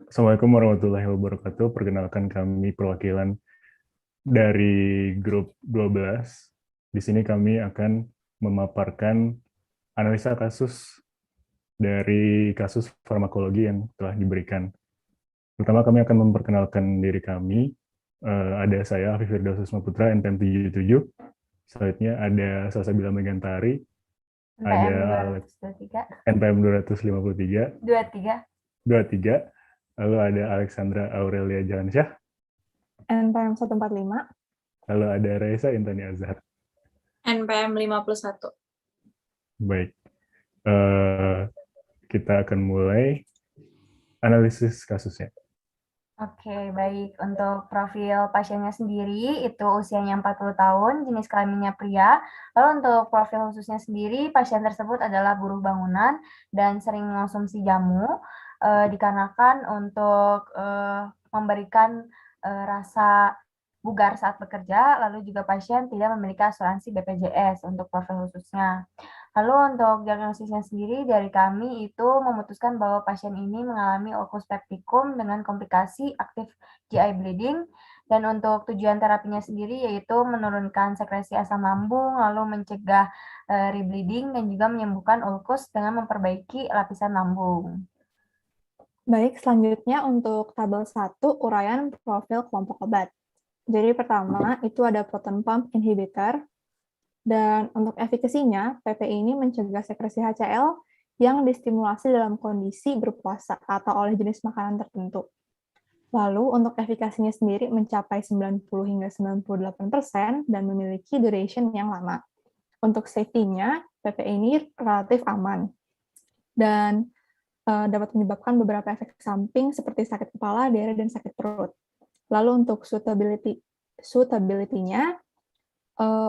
Assalamualaikum warahmatullahi wabarakatuh. Perkenalkan kami perwakilan dari grup 12. Di sini kami akan memaparkan analisa kasus dari kasus farmakologi yang telah diberikan. Pertama kami akan memperkenalkan diri kami. Ada saya, Afif Firdausus Putra, NPM 77. Selanjutnya ada Salsabila Megantari, NPM ada Alex, 223. NPM 253, 23. 23, lalu ada Alexandra Aurelia Jalansyah, NPM 145. lalu ada Raisa Intani Azhar. NPM 51. Baik, eh, kita akan mulai analisis kasusnya. Oke, baik. Untuk profil pasiennya sendiri, itu usianya 40 tahun, jenis kelaminnya pria. Lalu untuk profil khususnya sendiri, pasien tersebut adalah buruh bangunan dan sering mengonsumsi jamu, dikarenakan untuk memberikan rasa bugar saat bekerja, lalu juga pasien tidak memiliki asuransi BPJS untuk profil khususnya. Lalu untuk diagnosisnya sendiri dari kami itu memutuskan bahwa pasien ini mengalami ulcus pepticum dengan komplikasi aktif GI bleeding, dan untuk tujuan terapinya sendiri yaitu menurunkan sekresi asam lambung, lalu mencegah rebleeding dan juga menyembuhkan ulcus dengan memperbaiki lapisan lambung. Baik, selanjutnya untuk tabel 1, uraian profil kelompok obat. Jadi pertama, itu ada proton pump inhibitor, dan untuk efikasinya, PPI ini mencegah sekresi HCl yang distimulasi dalam kondisi berpuasa atau oleh jenis makanan tertentu. Lalu untuk efikasinya sendiri mencapai 90 hingga 98% dan memiliki duration yang lama. Untuk safety-nya, PPI ini relatif aman dan dapat menyebabkan beberapa efek samping seperti sakit kepala, diare, dan sakit perut. Lalu untuk suitability-nya,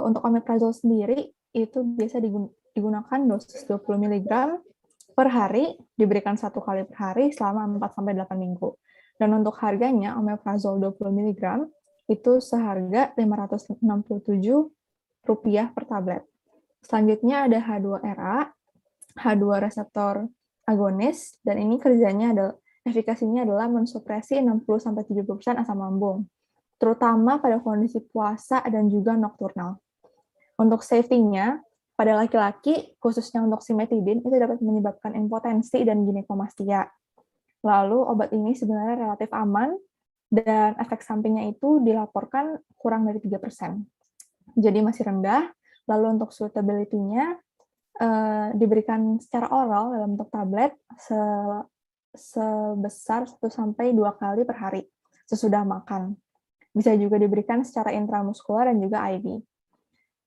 untuk omeprazole sendiri itu biasa digunakan dosis 20 mg per hari, diberikan 1 kali per hari selama 4-8 minggu. Dan untuk harganya, omeprazole 20 mg itu seharga Rp567 per tablet. Selanjutnya ada H2RA, H2 reseptor agonis, dan ini kerjanya adalah efikasinya adalah mensupresi 60-70% asam lambung, terutama pada kondisi puasa dan juga nokturnal. Untuk safety-nya, pada laki-laki, khususnya untuk simetidin, itu dapat menyebabkan impotensi dan ginekomastia. Lalu, obat ini sebenarnya relatif aman, dan efek sampingnya itu dilaporkan kurang dari 3%. Jadi masih rendah. Lalu untuk suitability-nya, diberikan secara oral dalam bentuk tablet sebesar 1-2 kali per hari sesudah makan. Bisa juga diberikan secara intramuskular dan juga IV.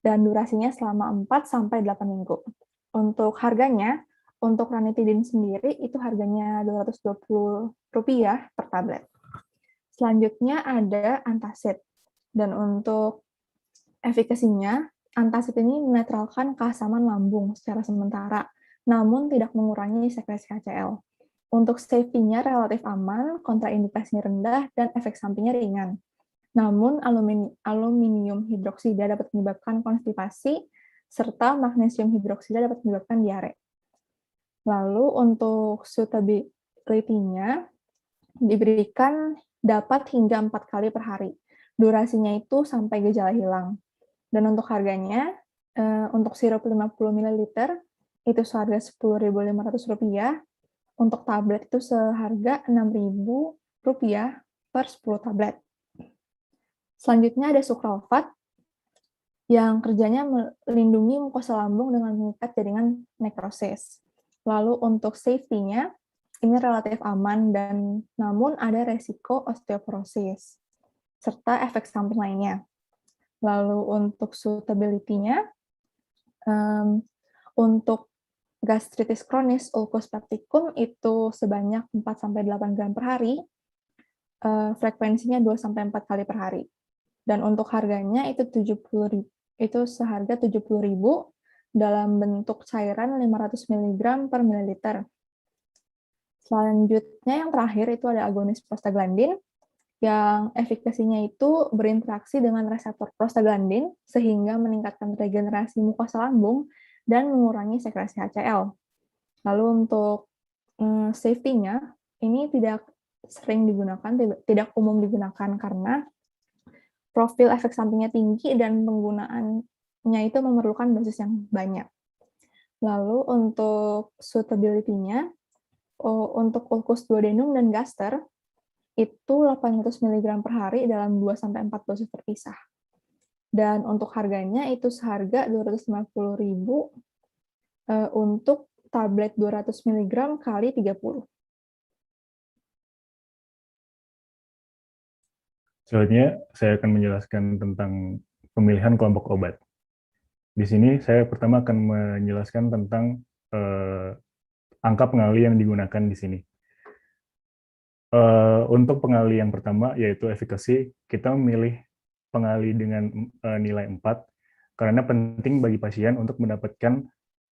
Dan durasinya selama 4-8 minggu. Untuk harganya, untuk ranitidin sendiri itu harganya Rp220 per tablet. Selanjutnya ada antacid. Dan untuk efikasinya, antacid ini menetralkan keasaman lambung secara sementara, namun tidak mengurangi sekresi HCl. Untuk safety-nya relatif aman, kontraindikasinya rendah, dan efek sampingnya ringan. Namun, aluminium hidroksida dapat menyebabkan konstipasi, serta magnesium hidroksida dapat menyebabkan diare. Lalu, untuk suitability-nya diberikan dapat hingga 4 kali per hari. Durasinya itu sampai gejala hilang. Dan untuk harganya, untuk sirup 50 ml itu seharga Rp10.500, untuk tablet itu seharga Rp6.000 per 10 tablet. Selanjutnya ada sukralfat, yang kerjanya melindungi mukosa lambung dengan mengikat jaringan nekrosis. Lalu untuk safety-nya, ini relatif aman, dan namun ada resiko osteoporosis, serta efek samping lainnya. Lalu untuk suitability-nya, untuk gastritis kronis ulcus pepticum itu sebanyak 4-8 gram per hari, frekuensinya 2-4 kali per hari. Dan untuk harganya itu seharga Rp70.000 dalam bentuk cairan 500 mg per mililiter. Selanjutnya yang terakhir itu ada agonis prostaglandin, yang efikasinya itu berinteraksi dengan reseptor prostaglandin sehingga meningkatkan regenerasi mukosa lambung dan mengurangi sekresi HCl. Lalu untuk safety-nya, ini tidak sering digunakan, tidak umum digunakan karena profil efek sampingnya tinggi dan penggunaannya itu memerlukan dosis yang banyak. Lalu untuk suitability-nya, untuk ulkus duodenum dan gaster, itu 800 mg per hari dalam 2-4 dosis terpisah. Dan untuk harganya itu seharga 250.000 untuk tablet 200 mg kali 30. Selanjutnya, saya akan menjelaskan tentang pemilihan kelompok obat. Di sini saya pertama akan menjelaskan tentang angka pengali yang digunakan di sini. Untuk pengali yang pertama, yaitu efikasi, kita memilih pengali dengan nilai 4, karena penting bagi pasien untuk mendapatkan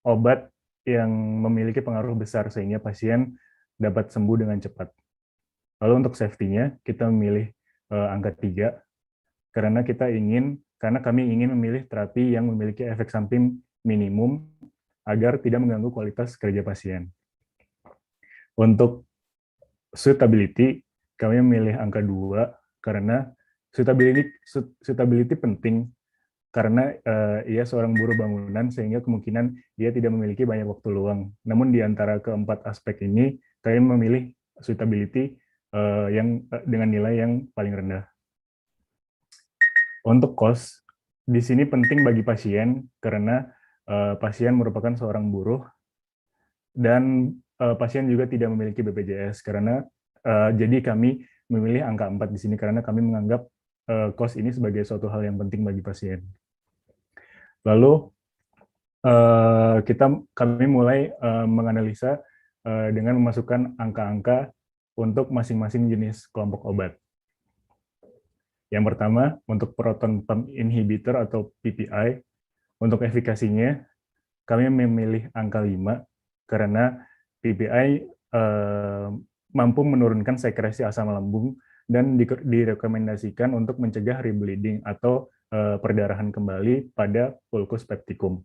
obat yang memiliki pengaruh besar, sehingga pasien dapat sembuh dengan cepat. Lalu untuk safety-nya, kita memilih angka 3, karena kami ingin memilih terapi yang memiliki efek samping minimum, agar tidak mengganggu kualitas kerja pasien. Untuk suitability, kami memilih angka 2 karena suitability penting karena ia seorang buruh bangunan sehingga kemungkinan dia tidak memiliki banyak waktu luang. Namun di antara keempat aspek ini, kami memilih suitability yang dengan nilai yang paling rendah. Untuk cost, di sini penting bagi pasien karena pasien merupakan seorang buruh dan pasien juga tidak memiliki BPJS karena jadi kami memilih angka 4 di sini karena kami menganggap cost ini sebagai suatu hal yang penting bagi pasien. Lalu kami mulai menganalisa dengan memasukkan angka-angka untuk masing-masing jenis kelompok obat. Yang pertama, untuk proton pump inhibitor atau PPI, untuk efikasinya kami memilih angka 5 karena PPI mampu menurunkan sekresi asam lambung dan direkomendasikan untuk mencegah rebleeding atau perdarahan kembali pada pulkus peptikum.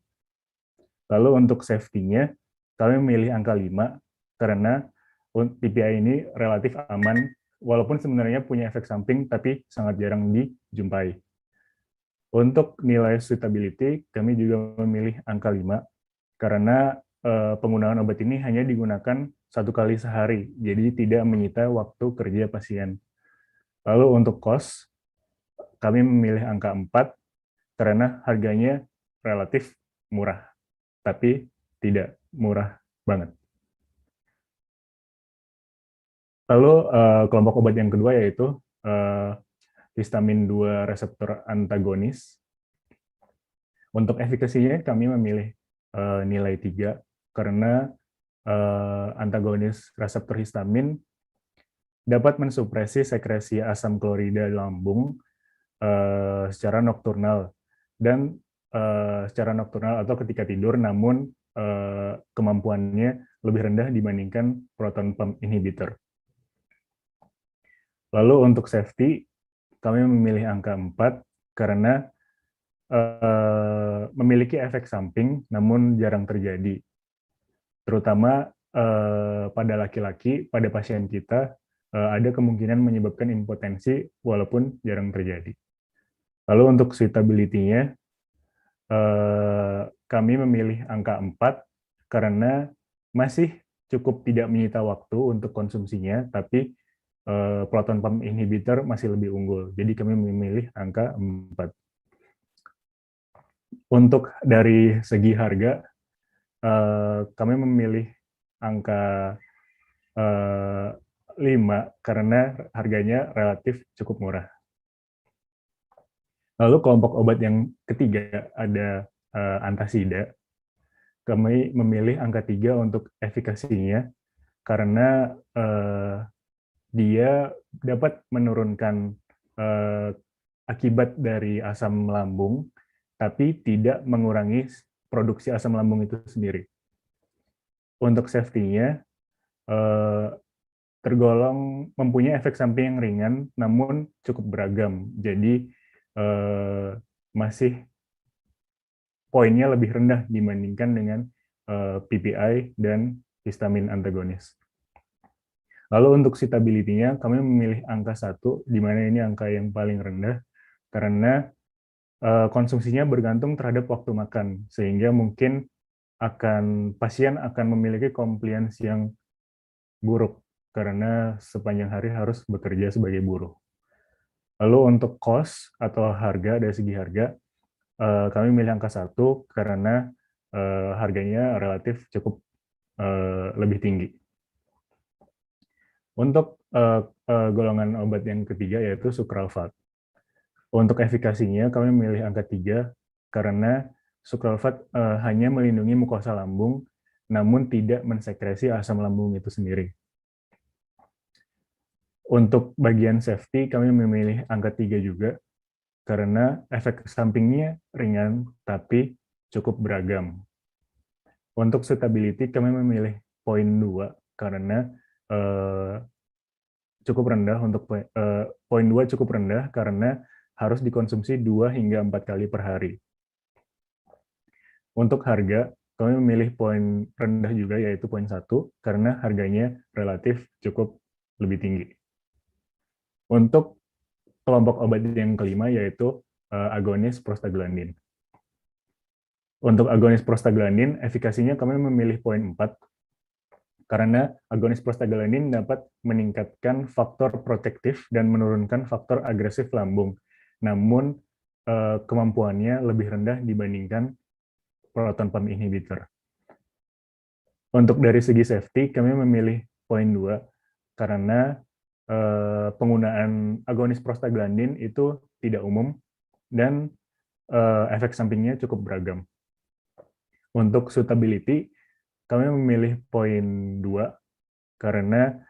Lalu untuk safety-nya, kami memilih angka 5 karena PPI ini relatif aman, walaupun sebenarnya punya efek samping, tapi sangat jarang dijumpai. Untuk nilai suitability, kami juga memilih angka 5 karena penggunaan obat ini hanya digunakan 1 kali sehari, jadi tidak menyita waktu kerja pasien. Lalu untuk cost, kami memilih angka 4 karena harganya relatif murah, tapi tidak murah banget. Lalu kelompok obat yang kedua yaitu histamin 2 reseptor antagonis. Untuk efikasinya kami memilih nilai 3 karena antagonis reseptor histamin dapat mensupresi sekresi asam klorida lambung secara nokturnal dan secara nokturnal atau ketika tidur, namun kemampuannya lebih rendah dibandingkan proton pump inhibitor. Lalu untuk safety, kami memilih angka 4 karena memiliki efek samping namun jarang terjadi. Terutama pada laki-laki, pada pasien kita, ada kemungkinan menyebabkan impotensi walaupun jarang terjadi. Lalu untuk suitability-nya, kami memilih angka 4 karena masih cukup tidak menyita waktu untuk konsumsinya, tapi proton pump inhibitor masih lebih unggul. Jadi kami memilih angka 4. Untuk dari segi harga, kami memilih angka 5 karena harganya relatif cukup murah. Lalu kelompok obat yang ketiga ada antasida. Kami memilih angka 3 untuk efikasinya karena dia dapat menurunkan akibat dari asam lambung, tapi tidak mengurangi produksi asam lambung itu sendiri. Untuk safety-nya, tergolong mempunyai efek samping yang ringan, namun cukup beragam. Jadi, masih poinnya lebih rendah dibandingkan dengan PPI dan histamin antagonis. Lalu untuk suitability-nya, kami memilih angka 1, di mana ini angka yang paling rendah, karena konsumsinya bergantung terhadap waktu makan, sehingga mungkin pasien akan memiliki compliance yang buruk, karena sepanjang hari harus bekerja sebagai buruh. Lalu untuk cost atau harga, dari segi harga, kami milih angka 1 karena harganya relatif cukup lebih tinggi. Untuk golongan obat yang ketiga yaitu sukralfat. Untuk efikasinya kami memilih angka 3 karena sukralfat hanya melindungi mukosa lambung namun tidak mensekresi asam lambung itu sendiri. Untuk bagian safety kami memilih angka 3 juga karena efek sampingnya ringan tapi cukup beragam. Untuk suitability kami memilih poin 2 karena cukup rendah untuk poin 2 cukup rendah karena harus dikonsumsi 2 hingga 4 kali per hari. Untuk harga, kami memilih poin rendah juga yaitu poin 1 karena harganya relatif cukup lebih tinggi. Untuk kelompok obat yang kelima yaitu agonis prostaglandin. Untuk agonis prostaglandin, efikasinya kami memilih poin 4 karena agonis prostaglandin dapat meningkatkan faktor protektif dan menurunkan faktor agresif lambung. Namun, kemampuannya lebih rendah dibandingkan proton pump inhibitor. Untuk dari segi safety, kami memilih poin 2 karena penggunaan agonis prostaglandin itu tidak umum dan efek sampingnya cukup beragam. Untuk suitability, kami memilih poin 2 karena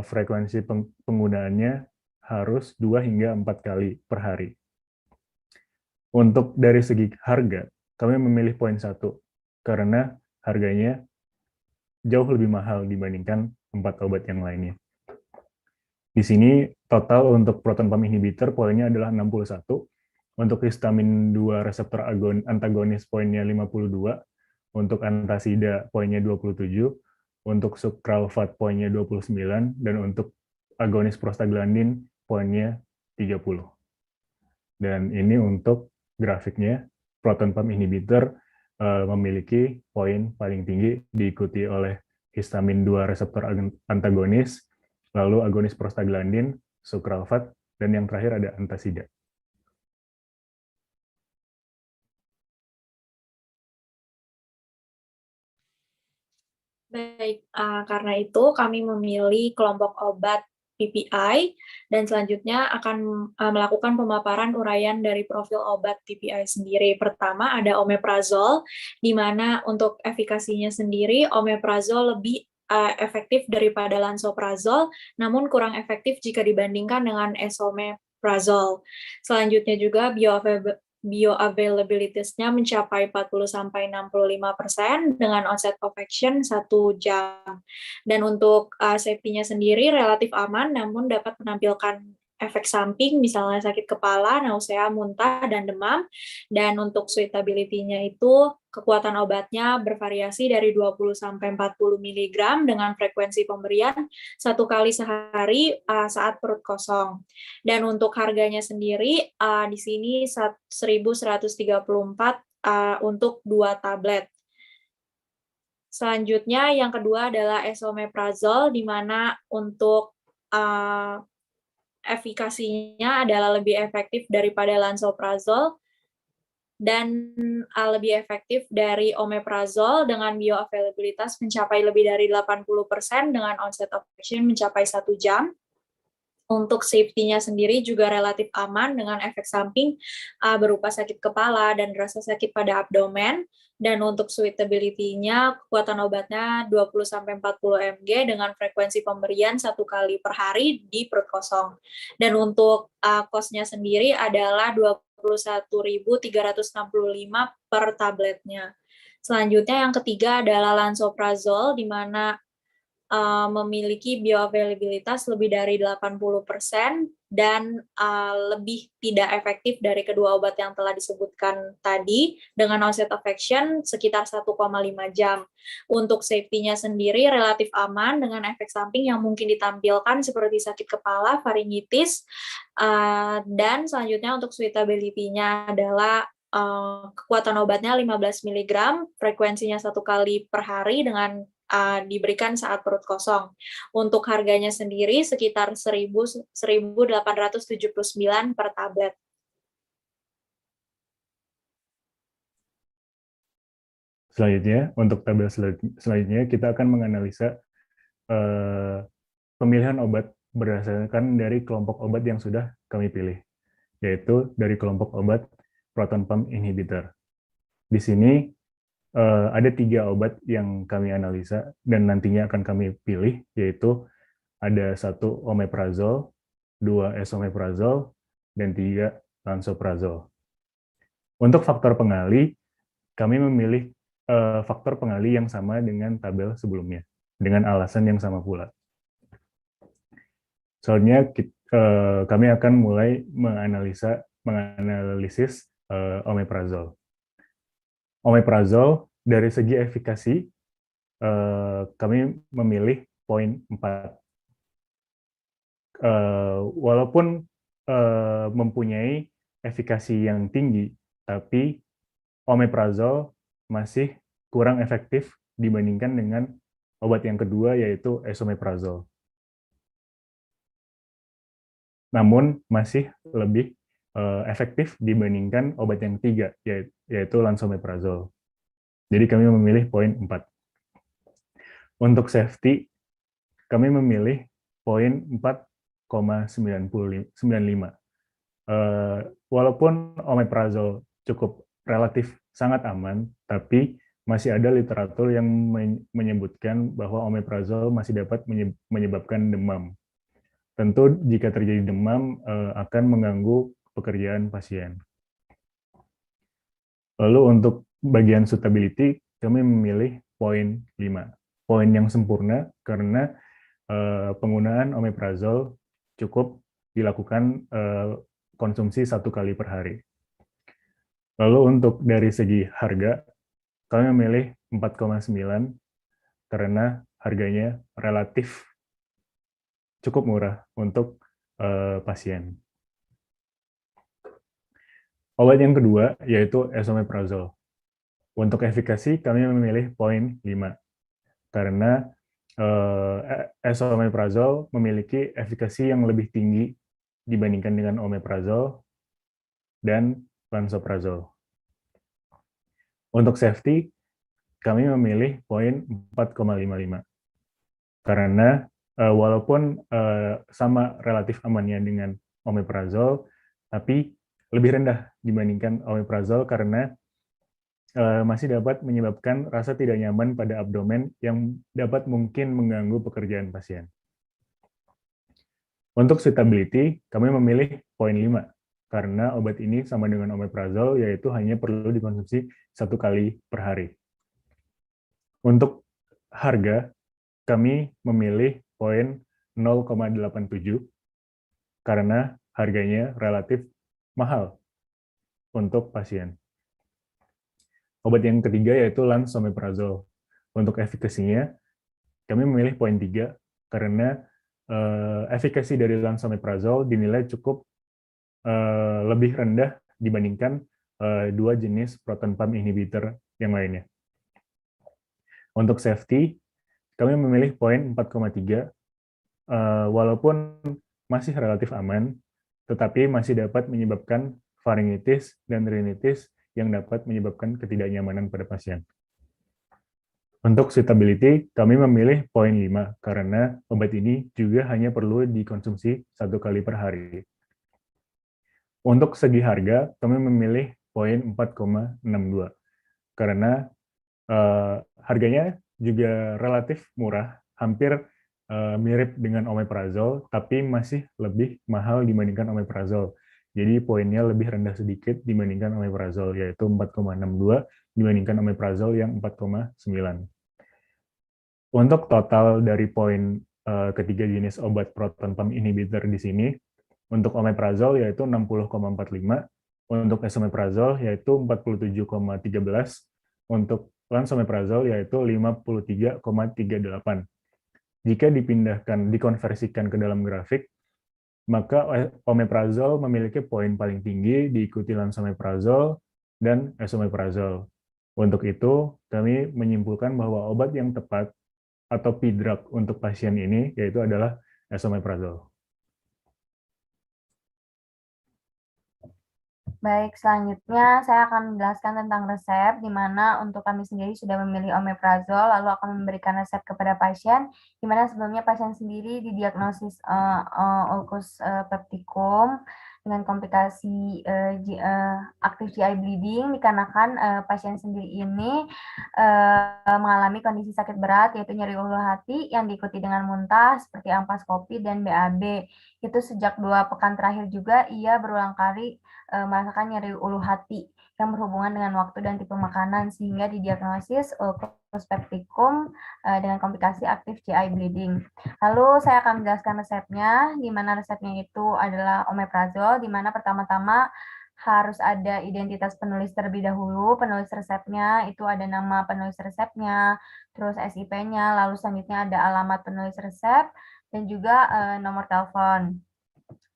frekuensi penggunaannya harus 2 hingga 4 kali per hari. Untuk dari segi harga, kami memilih poin 1 karena harganya jauh lebih mahal dibandingkan 4 obat yang lainnya. Di sini total untuk proton pump inhibitor poinnya adalah 61, untuk histamin 2 reseptor antagonis poinnya 52, untuk antasida poinnya 27, untuk sukralfat poinnya 29, dan untuk agonis prostaglandin poinnya 30. Dan ini untuk grafiknya, proton pump inhibitor memiliki poin paling tinggi diikuti oleh histamin 2 reseptor antagonis, lalu agonis prostaglandin, sukralfat, dan yang terakhir ada antasida. Baik, karena itu kami memilih kelompok obat PPI dan selanjutnya akan melakukan pemaparan uraian dari profil obat PPI sendiri. Pertama ada omeprazol, di mana untuk efikasinya sendiri omeprazol lebih efektif daripada lansoprazol, namun kurang efektif jika dibandingkan dengan esomeprazol. Selanjutnya juga bioavailability-nya mencapai 40-65% dengan onset of action 1 jam. Dan untuk safety-nya sendiri relatif aman, namun dapat menampilkan efek samping, misalnya sakit kepala, nausea, muntah, dan demam. Dan untuk suitability-nya itu, kekuatan obatnya bervariasi dari 20-40 mg dengan frekuensi pemberian 1 kali sehari saat perut kosong. Dan untuk harganya sendiri, di sini 1.134 untuk 2 tablet. Selanjutnya, yang kedua adalah esomeprazol, di mana untuk efikasinya adalah lebih efektif daripada lansoprazol dan lebih efektif dari omeprazol dengan bioavailabilitas mencapai lebih dari 80% dengan onset of action mencapai 1 jam. Untuk safety-nya sendiri juga relatif aman dengan efek samping berupa sakit kepala dan rasa sakit pada abdomen. Dan untuk suitability-nya, kekuatan obatnya 20-40 mg dengan frekuensi pemberian 1 kali per hari di perut kosong. Dan untuk cost-nya sendiri adalah 21.365 per tabletnya. Selanjutnya yang ketiga adalah lansoprazol, di mana memiliki bioavailabilitas lebih dari 80% dan lebih tidak efektif dari kedua obat yang telah disebutkan tadi dengan onset of action sekitar 1,5 jam. Untuk safety-nya sendiri relatif aman dengan efek samping yang mungkin ditampilkan seperti sakit kepala, faringitis, dan selanjutnya untuk suitability-nya adalah kekuatan obatnya 15 mg, frekuensinya 1 kali per hari dengan diberikan saat perut kosong. Untuk harganya sendiri sekitar 1.879 per tablet. Selanjutnya, untuk tabel selanjutnya kita akan menganalisa pemilihan obat berdasarkan dari kelompok obat yang sudah kami pilih, yaitu dari kelompok obat proton pump inhibitor. Di sini ada 3 obat yang kami analisa dan nantinya akan kami pilih, yaitu ada 1 omeprazol, 2 esomeprazol, dan 3 lansoprazol. Untuk faktor pengali, kami memilih faktor pengali yang sama dengan tabel sebelumnya, dengan alasan yang sama pula. Soalnya kami akan mulai menganalisis omeprazol. Omeprazol dari segi efikasi kami memilih poin 4. Walaupun mempunyai efikasi yang tinggi, tapi omeprazol masih kurang efektif dibandingkan dengan obat yang kedua, yaitu esomeprazol. Namun masih lebih efektif dibandingkan obat yang ketiga, yaitu lansoprazol. Jadi kami memilih poin 4. Untuk safety, kami memilih poin 4,95. Walaupun omeprazol cukup relatif sangat aman, tapi masih ada literatur yang menyebutkan bahwa omeprazol masih dapat menyebabkan demam. Tentu jika terjadi demam akan mengganggu pekerjaan pasien. Lalu untuk bagian suitability, kami memilih poin 5. Poin yang sempurna karena penggunaan omeprazol cukup dilakukan konsumsi 1 kali per hari. Lalu untuk dari segi harga, kami memilih 4,9 karena harganya relatif cukup murah untuk pasien. Obat yang kedua yaitu esomeprazol. Untuk efikasi kami memilih poin 5 karena esomeprazol memiliki efikasi yang lebih tinggi dibandingkan dengan omeprazol dan lansoprazol. Untuk safety kami memilih poin 4,55 karena walaupun sama relatif amannya dengan omeprazol, tapi lebih rendah dibandingkan omeprazol karena masih dapat menyebabkan rasa tidak nyaman pada abdomen yang dapat mungkin mengganggu pekerjaan pasien. Untuk suitability, kami memilih poin 5 karena obat ini sama dengan omeprazol, yaitu hanya perlu dikonsumsi 1 kali per hari. Untuk harga, kami memilih poin 0,87 karena harganya relatif mahal untuk pasien. Obat yang ketiga yaitu lansoprazol. Untuk efikasinya, kami memilih poin 3 karena efikasi dari lansoprazol dinilai cukup lebih rendah dibandingkan 2 jenis proton pump inhibitor yang lainnya. Untuk safety, kami memilih poin 4,3 walaupun masih relatif aman, tetapi masih dapat menyebabkan faringitis dan rinitis yang dapat menyebabkan ketidaknyamanan pada pasien. Untuk suitability, kami memilih poin 5 karena obat ini juga hanya perlu dikonsumsi 1 kali per hari. Untuk segi harga, kami memilih poin 4,62 karena harganya juga relatif murah, hampir mirip dengan omeprazol, tapi masih lebih mahal dibandingkan omeprazol. Jadi poinnya lebih rendah sedikit dibandingkan omeprazol, yaitu 4,62 dibandingkan omeprazol yang 4,9. Untuk total dari poin ketiga jenis obat proton pump inhibitor di sini, untuk omeprazol yaitu 60,45, untuk esomeprazol yaitu 47,13, untuk lansomeprazol yaitu 53,38. Jika dikonversikan ke dalam grafik, maka omeprazol memiliki poin paling tinggi, diikuti lansomeprazol dan esomeprazol. Untuk itu, kami menyimpulkan bahwa obat yang tepat atau P-drug untuk pasien ini yaitu adalah esomeprazol. Baik, selanjutnya saya akan menjelaskan tentang resep, di mana untuk kami sendiri sudah memilih omeprazol, lalu akan memberikan resep kepada pasien, di mana sebelumnya pasien sendiri didiagnosis ulcus pepticum dengan komplikasi aktif GI bleeding, dikarenakan pasien sendiri ini mengalami kondisi sakit berat, yaitu nyeri ulu hati yang diikuti dengan muntah, seperti ampas kopi dan BAB. Itu sejak 2 pekan terakhir juga ia berulang kali merasakan nyeri ulu hati yang berhubungan dengan waktu dan tipe makanan, sehingga didiagnosis ulcus pepticum dengan komplikasi aktif GI bleeding. Lalu saya akan menjelaskan resepnya, di mana resepnya itu adalah omeprazol, di mana pertama-tama harus ada identitas penulis terlebih dahulu. Penulis resepnya itu ada nama penulis resepnya, terus SIP-nya, lalu selanjutnya ada alamat penulis resep, dan juga nomor telepon.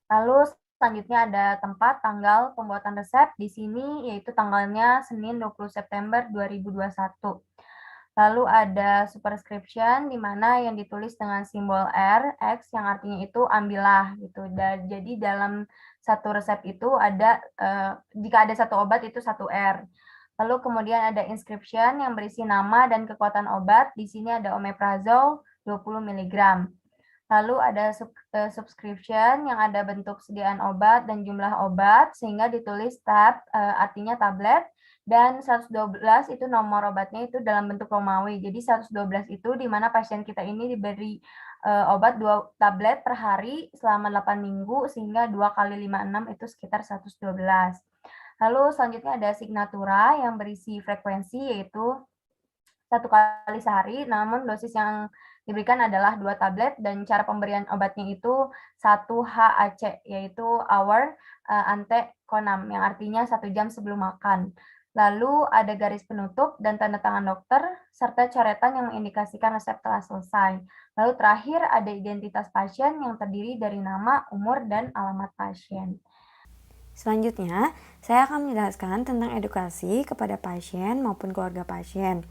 Lalu selanjutnya ada tempat, tanggal pembuatan resep. Di sini yaitu tanggalnya Senin 20 September 2021. Lalu ada superscription, di mana yang ditulis dengan simbol R, X, yang artinya itu ambillah gitu. Jadi dalam satu resep itu ada, jika ada satu obat itu satu R. Lalu kemudian ada inscription yang berisi nama dan kekuatan obat. Di sini ada omeprazol 20 mg. Lalu ada subscription yang ada bentuk sediaan obat dan jumlah obat, sehingga ditulis tab, artinya tablet, dan 112 itu nomor obatnya itu dalam bentuk Romawi. Jadi 112 itu di mana pasien kita ini diberi obat 2 tablet per hari selama 8 minggu, sehingga 2 kali 56 itu sekitar 112. Lalu selanjutnya ada signatura yang berisi frekuensi, yaitu 1 kali sehari, namun dosis yang diberikan adalah 2 tablet, dan cara pemberian obatnya itu 1 HAC, yaitu hour ante conam, yang artinya 1 jam sebelum makan. Lalu ada garis penutup dan tanda tangan dokter, serta coretan yang mengindikasikan resep telah selesai. Lalu terakhir ada identitas pasien yang terdiri dari nama, umur, dan alamat pasien. Selanjutnya, saya akan menjelaskan tentang edukasi kepada pasien maupun keluarga pasien.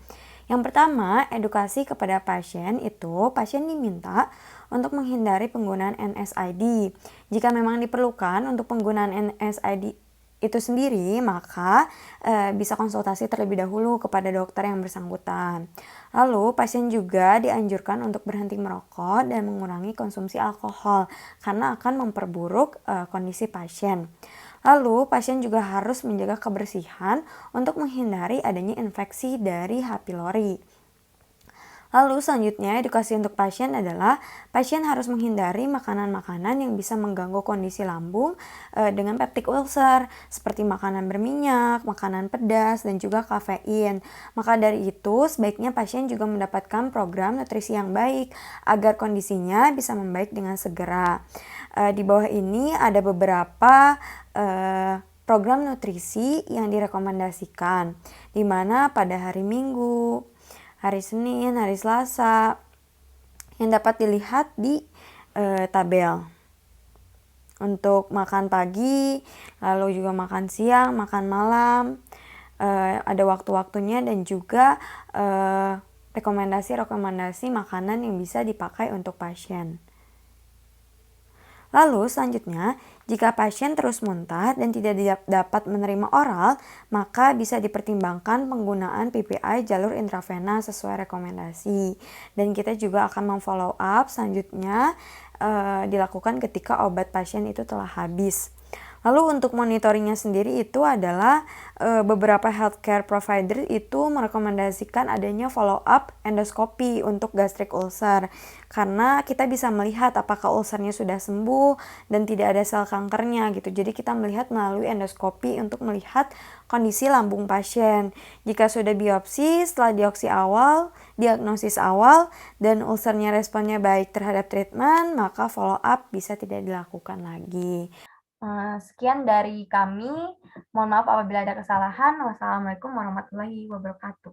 Yang pertama, edukasi kepada pasien itu pasien diminta untuk menghindari penggunaan NSAID. Jika memang diperlukan untuk penggunaan NSAID itu sendiri, maka bisa konsultasi terlebih dahulu kepada dokter yang bersangkutan. Lalu, pasien juga dianjurkan untuk berhenti merokok dan mengurangi konsumsi alkohol karena akan memperburuk kondisi pasien. Lalu, pasien juga harus menjaga kebersihan untuk menghindari adanya infeksi dari H. pylori. Lalu selanjutnya, edukasi untuk pasien adalah pasien harus menghindari makanan-makanan yang bisa mengganggu kondisi lambung dengan peptic ulcer, seperti makanan berminyak, makanan pedas, dan juga kafein. Maka dari itu, sebaiknya pasien juga mendapatkan program nutrisi yang baik agar kondisinya bisa membaik dengan segera. Di bawah ini ada beberapa program nutrisi yang direkomendasikan, di mana pada hari Minggu, hari Senin, hari Selasa, yang dapat dilihat di tabel. Untuk makan pagi, lalu juga makan siang, makan malam, ada waktu-waktunya, dan juga rekomendasi-rekomendasi makanan yang bisa dipakai untuk pasien. Lalu selanjutnya, jika pasien terus muntah dan tidak dapat menerima oral, maka bisa dipertimbangkan penggunaan PPI jalur intravena sesuai rekomendasi. Dan kita juga akan memfollow up selanjutnya dilakukan ketika obat pasien itu telah habis. Lalu untuk monitoringnya sendiri itu adalah beberapa healthcare provider itu merekomendasikan adanya follow up endoskopi untuk gastric ulcer karena kita bisa melihat apakah ulcernya sudah sembuh dan tidak ada sel kankernya gitu. Jadi kita melihat melalui endoskopi untuk melihat kondisi lambung pasien. Jika sudah biopsi setelah diagnosis awal dan ulcernya responnya baik terhadap treatment, maka follow up bisa tidak dilakukan lagi. Sekian dari kami. Mohon maaf apabila ada kesalahan. Wassalamualaikum warahmatullahi wabarakatuh.